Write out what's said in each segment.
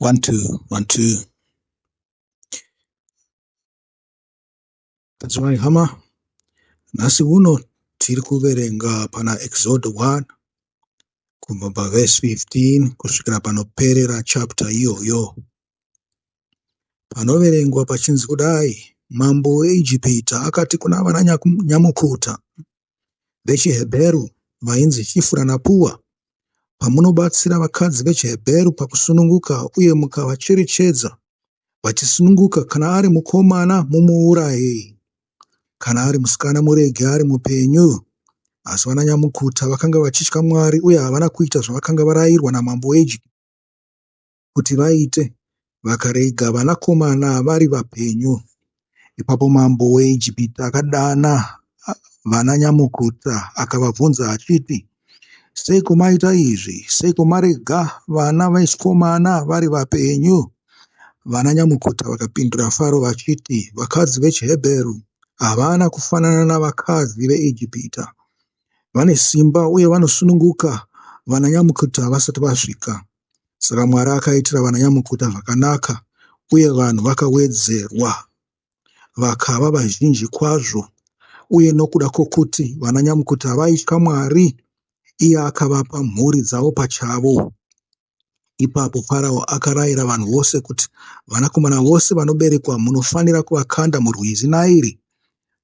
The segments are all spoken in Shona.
1 2 1 2. Tadzimai hama, nhasi uno tiri kuverenga pana Exodus 1 kubva paverse 15 kusvikira panoperera chapter iyoyo. Panoverengwa pachinzi kudai: mambo weIjipita akati kuna vananyamukuta vechiHebheru vainzi Shifra naPua, pamunobatsira vakadzi vechiHebheru pakusununguka uye mukavacherechedza vachisununguka, kana ari mukomana mumuurayei, kana ari musikana murege ari mupenyu. Asi vananyamukuta vakanga vachitya Mwari uye havana kuita zvavakanga varayirwa namambo weIjipita kuti vaite, vakarega vanakomana vari vapenyu. Ipapo mambo weIjipita akadana vananyamukuta akavabvunza achiti, seiko maita izvi? Seiko marega vana vesikomana vari vapenyu? Vananyamukuta vakapindura Faro vachiti, vakadzi vechiHebheru havana kufanana navakadzi veIjipita, vane simba uye vanosununguka vananyamukuta vasati vasvika. Saka Mwari akaitira vananyamukuta zvakanaka, uye vanhu vakawedzerwa vakava vazhinji kwazvo, uye nokuda kwokuti vananyamukuta vaitya Mwari, iye akavapa mhuri dzavo pachavo. Ipapo Farao akarayira vanhu vose kuti vanakomana vose vanoberekwa munofanira kuvakanda murwizi Nairi,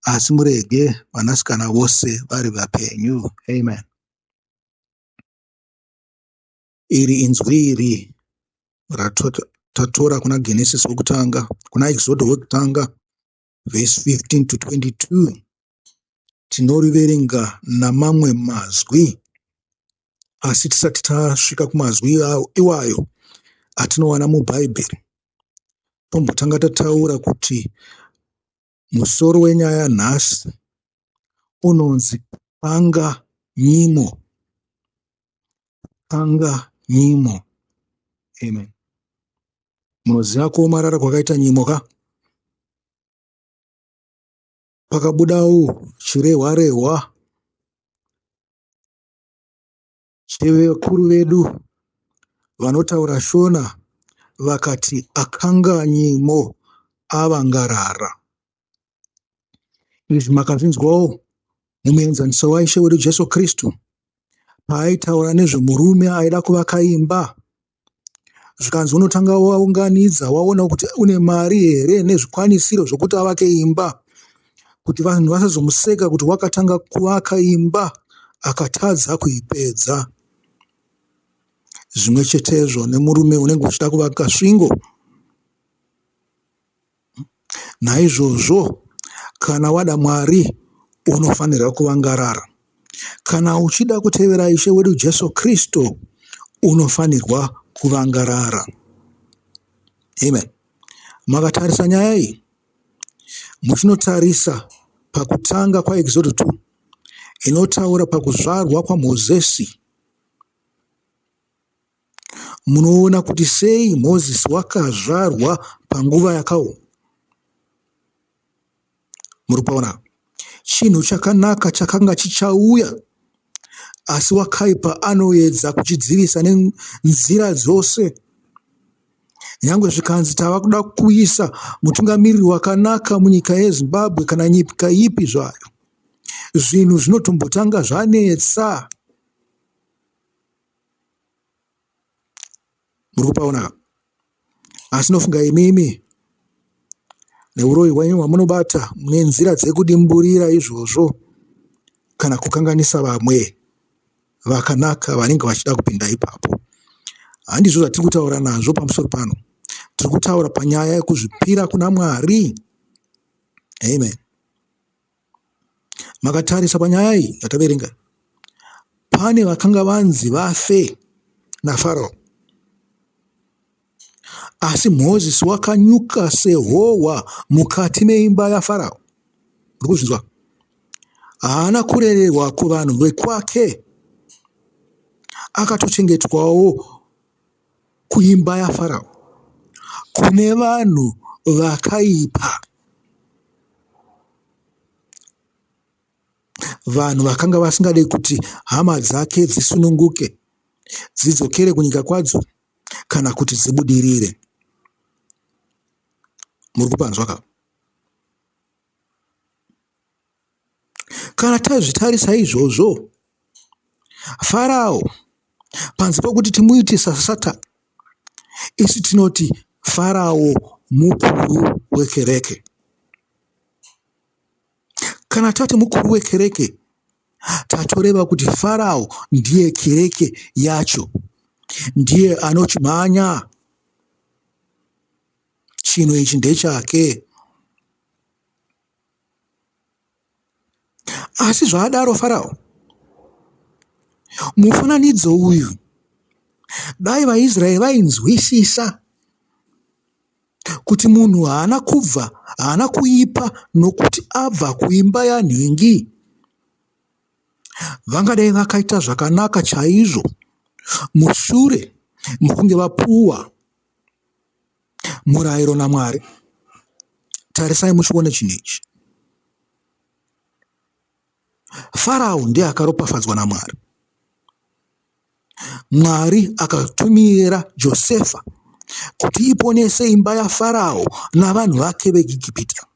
asi murege vanasikana vose vari vapenyu. Amen. Iri inzwi iri tatora kuna Genesis wokutanga, kuna Exodus wokutanga verse 15 to 22. Tinoriverenga namamwe mazwi, asi tisati tasvika kumazwi iwayo atinowana mubhaibheri, tombotanga tataura kuti musoro wenyaya nhasi unonzi panga nyimo. Panga nyimo. Amen. Munoziva kuomarara kwakaita nyimo ka? Pakabudawo chirehwa chevakuru vedu vanotaura Shona, vakati akanga nyimo avangarara. Izvi makazvinzwawo mumuenzaniso waIshe wedu Jesu Kristu paaitaura nezvemurume aida kuvaka imba. Zvikanzi unotanga waunganidza, waona kuti une mari here nezvikwanisiro zvokuti avake imba, kuti vanhu vasazomuseka kuti wakatanga kuvaka imba akatadza kuipedza. Zvimwe chetezvo nemurume unenge uchida kuvaka svingo. Naizvozvo kana wada Mwari unofanira kuvangarara. Kana uchida kutevera Ishe wedu Jesu Kristu unofanirwa kuvangarara. Amen. Makatarisa nyaya iyi, muchinotarisa pakutanga kwaExodus 2 inotaura pakuzvarwa kwaMozisi, munoona kuti sei Mozisi wakazvarwa panguva yakaoma. Muri kuona chinhu chakanaka chakanga chichauya, asi wakaipa anoedza kuchidzivisa nenzira dzose. Nyangwe zvikanzi tava kuda kuisa mutungamiriri wakanaka munyika yeZimbabwe kana nyika ipi zvayo, zvinhu zvinotombotanga zvanetsa. Muri kupaona? Asi nofunga imimi neuroyi hwenyu hwamunobata mune nzira dzekudimburira izvozvo kana kukanganisa vamwe vakanaka vanenge vachida kupinda ipapo. Handizvo zvatiri kutaura nazvo pamusoro pano. Tiri kutaura panyaya yekuzvipira kuna Mwari. Amen. Makatarisa panyaya iyi yataverenga, pane vakanga vanzi vafe naFarao, asi Mozisi wakanyuka sehohwa mukati meimba yaFarao. Uri kuzvinzwa? Haana kurererwa kuvanhu vekwake, akatochengetwawo kuimba yaFarao, kune vanhu vakaipa, vanhu vakanga vasingade kuti hama dzake dzisununguke, dzidzokere kunyika kwadzo, kana kuti dzibudirire. Muri kupanzwa ka? Kana tazvitarisa izvozvo, Farao panze pokuti timuite saSatani, isi tinoti Farao mukuru wekereke. Kana tati mukuru wekereke, tatoreva kuti Farao ndiye kereke yacho, ndiye anochimhanya chinhu ichi ndechake. Asi zvaadaro Farao, mufananidzo uyu dai vaIsraeri vainzwisisa kuti munhu haana kuipa nokuti abva kuimba yanhingi, vangadai vakaita zvakanaka chaizvo mushure mokunge vapuwa murayiro naMwari. Tarisai muchione chinhu ichi. Farao ndiye akaropafadzwa naMwari. Mwari akatumira Josefa kuti iponese imba yaFarao navanhu vake veIjipita.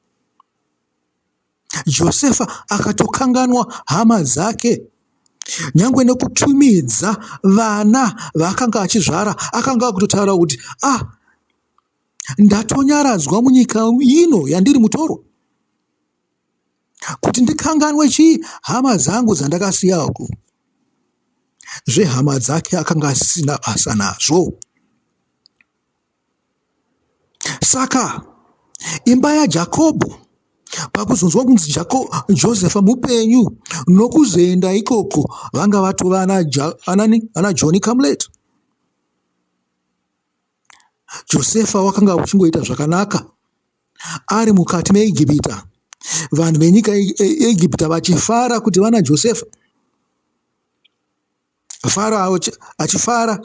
Josefa akatokanganwa hama dzake, nyangwe nekutumidza vana vaakanga achizvara. Akanga akutotaura kuti ndatonyaradzwa munyika ino yandiri mutoro, kuti ndikanganwe hama dzangu dzandakasiya uku. Zvehama dzake akanga asina basa nazvo. Saka imba yaJakobho pakuzonzwa kunzi Josefa mupenyu, nokuzoenda ikoko vanga vatova ana John Camlet. Josefa wakanga uchingoita zvakanaka ari mukati meIjipita, vanhu venyika yeIjipita vachifara kuti vana Josefa. Farao achifara,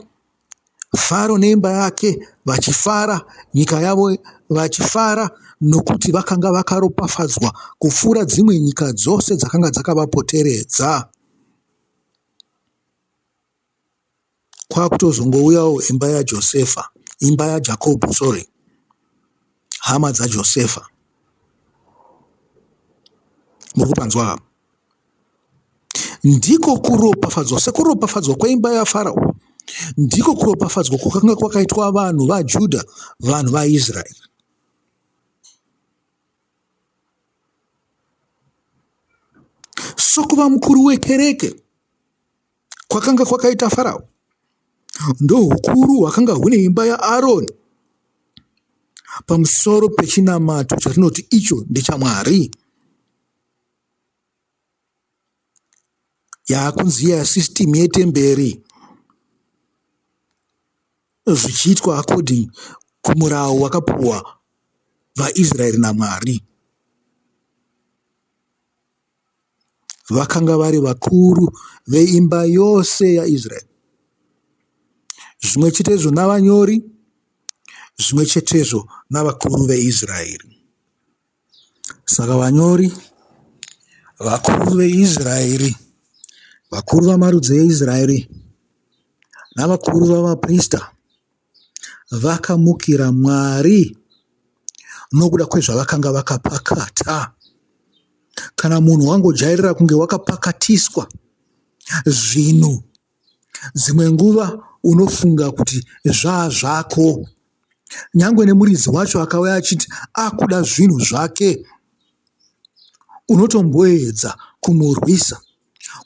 Faro neimba yake vachifara, nyika yavo vachifara, nokuti vakanga vakaropafadzwa kupfuura dzimwe nyika dzose dzakanga dzakavapoteredza. Kwakutozongouyawo imba yaJakobho, hama dzaJosefa. Muri kupanzwa? Ndiko kuropafadzwa, sekuropafadzwa kweimba yaFarao, ndiko kuropafadzwa kwakanga kwakaitwa vanhu vaJudha, vanhu vaIsraeri. Sokuva mukuru wekereke kwakanga kwakaita Farao, ndo hukuru hwakanga hune imba yaAroni pamusoro pechinamato chatinoti icho ndechaMwari, yaakunzi yasisitimu yetemberi, zvichiitwa according kumurau wakapuwa vaIsraeri naMwari. Vakanga vari vakuru veimba yose yaIsraeri, zvimwe chetezvo navanyori, zvimwe chetezvo navakuru veIsraeri. Saka vanyori, vakuru veIsraeri, vakuru vamarudzi eIsraeri navakuru vavaprista vakamukira Mwari nokuda kwezvavakanga vakapakata. Kana munhu wangojairira kunge wakapakatiswa zvinhu, dzimwe nguva unofunga kuti zvako. Nyangwe nemuridzi wacho akauya achiti akuda zvinhu zvake, unotomboedza kumurwisa,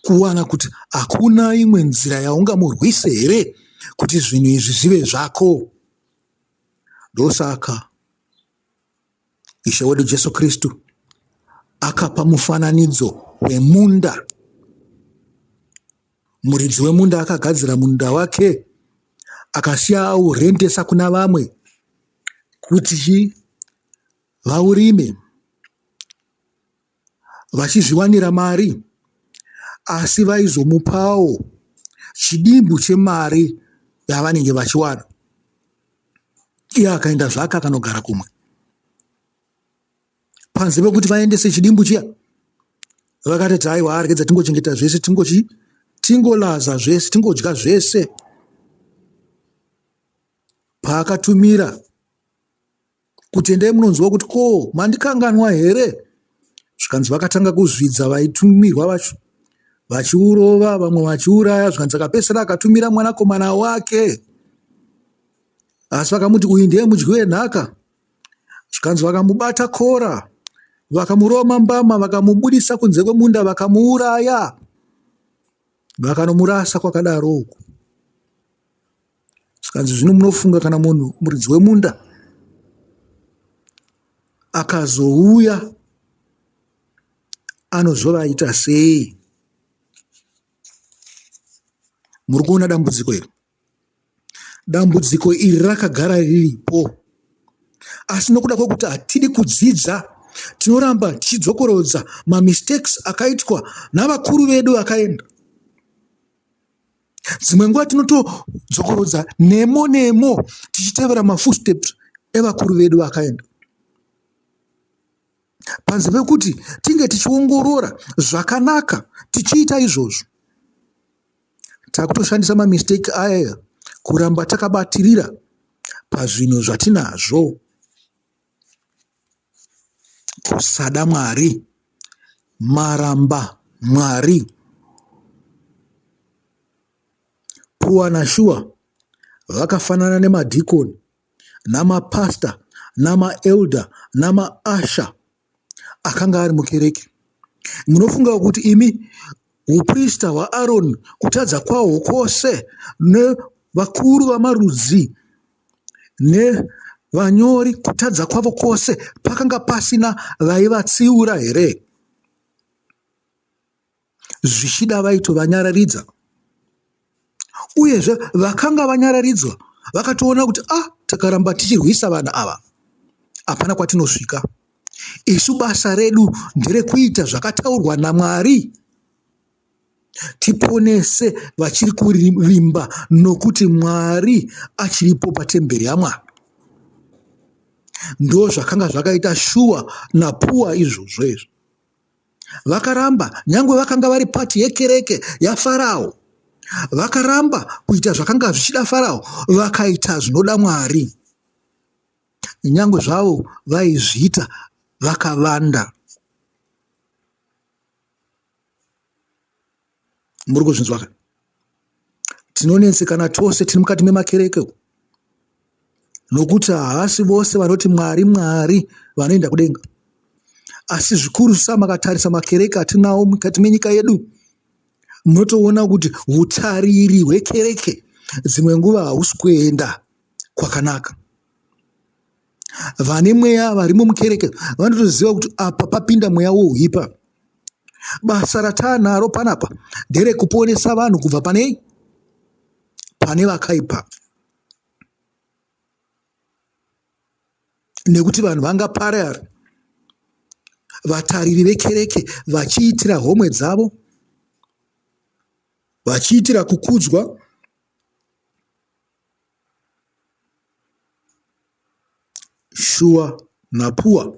kuwana kuti hakuna imwe nzira yaungamurwise here kuti zvinhu izvi zvive zvako. Ndosaka Ishe wedu Jesu Kristu akapa mufananidzo wemunda. Muridzi wemunda akagadzira munda wake, akasiya aurendesa kuna vamwe kuti vaurime vachizviwanira mari, asi vaizomupawo chidimbu chemari yavanenge vachiwana. Iye akaenda zvake akanogara kumwe. Panze pekuti vaendese chidimbu chiya, vakati haiwa, arigedza tingochengeta zvese, tingolaza zvese, tingodya zvese. paakatumira kuti endai munonzwa kuti ko mandikanganwa here. Zvikanzi vakatanga kuzvidza vaitumirwa vacho, vachiurova, vamwe vachiuraya. Zvikanzi akapedzisira akatumira mwanakomana wake, asi vakamuti uyu ndiye mudyi wenhaka. Zvikanzi vakamubata Kora, vakamuroma mbama, vakamubudisa kunze kwemunda, vakamuuraya, vakanomurasa kwakadaroko. Zvikanzi zvino munofunga kana munhu muridzi wemunda akazouya anozovaita sei? Muri kuona dambudziko iri? Dambudziko iri rakagara riripo, asi nokuda kwokuti hatidi kudzidza, tinoramba tichidzokorodza mamistakes akaitwa navakuru vedu vakaenda. Dzimwe nguva tinotodzokorodza nemo tichitevera mafootsteps evakuru vedu vakaenda, panze pekuti tinge tichiongorora zvakanaka tichiita izvozvo. Takutoshandisa mamistake aya kuramba takabatirira pazvinhu zvatinazvo. Kusada Mwari, maramba Mwari. Pua naShua vakafanana nemadhikoni namapasta namaelda namaasha akanga ari mukereke. Munofunga kuti imi uprista hwaAroni kutadza kwawo kwose, nevakuru vamarudzi nevanyori kutadza kwavo kwose, pakanga pasina vaivatsiura here? Zvichida vaitovanyararidza. Uyezve vakanga vanyararidzwa vakatoona kuti takaramba tichirwisa vanhu ava, hapana kwatinosvika. Isu basa redu nderekuita zvakataurwa naMwari, tiponese vachiri kuvimba, nokuti Mwari achiripo patemberi yaMwari. Ndo zvakanga zvakaita Shua naPua izvozvo izvo. Vakaramba, nyangwe vakanga vari pati yekereke yaFarao, vakaramba kuita zvakanga zvichida Farao, vakaita zvinoda Mwari. Nyangwe zvavo vaizviita vakavanda. Muri kuzvinzwa? Tinonetsekana tose tiri mukati memakereke, nokuti haasi vose vanoti Mwari Mwari vanoenda kudenga. Asi zvikuru makatarisisa makereke atinawo mukati menyika yedu, munotoona kuti utariri hwekereke dzimwe nguva hausi kuenda kwakanaka. Vane mweya varimo mukereke vanotoziva kuti apa papinda mweya wouipa. Basa ratanaro panapa nderekuponesa vanhu kubva pane vakaipa, nekuti vanhu vangaparara. Vatariri vekereke vachiitira homwe dzavo, vachiitira kukudzwa, Shua naPua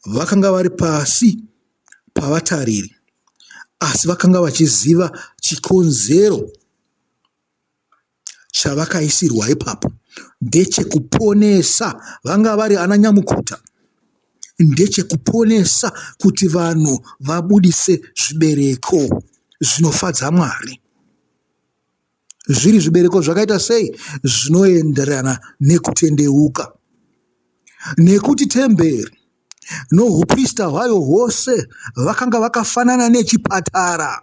vakanga vari pasi pavatariri, asi vakanga vachiziva chikonzero chavakaisirwa ipapo, ndechekuponesa. Vanga vari ana nyamukuta, ndechekuponesa kuti vanhu vabudise zvibereko zvinofadza Mwari. Zviri zvibereko zvakaita sei? Zvinoenderana nekutendeuka, nekuti temberi nouprista hwayo hwose vakanga vakafanana nechipatara.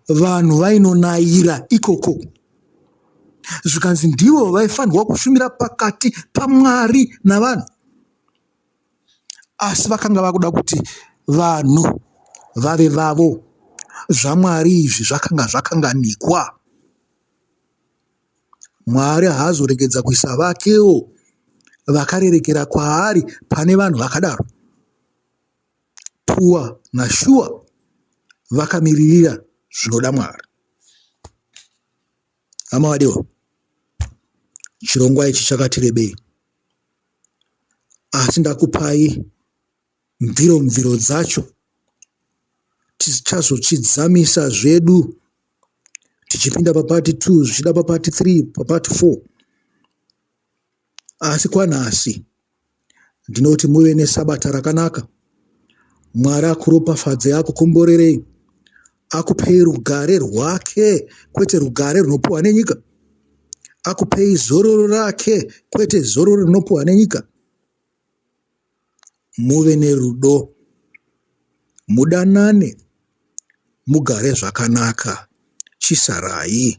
Vanhu vainonayira ikoko. Zvikanzi ndivo vaifanirwa kushumira pakati paMwari navanhu, asi vakanga vakuda kuti vanhu vave vavo. ZvaMwari izvi zvakanga zvakanganikwa. Mwari haazoregedza kuisa vakewo vakarerekera kwaari pane vanhu vakadaro. Pua naShua vakamiririra zvinoda Mwari. Hama vadiwa, chirongwa ichi chakati rebei, asi ndakupai mviro dzacho. Tichazochidzamisa zvedu tichipinda papati 2 zvichida papati 3 papati 4. Asi kwanhasi ndinoti muve nesabata rakanaka. Mwari akuropafadze, akukomborerei, akupei rugare rwake kwete rugare runopiwa nenyika. Akupei zororo rake kwete zororo rinopiwa nenyika. Muve nerudo, mudanane, mugare zvakanaka. Chisarai.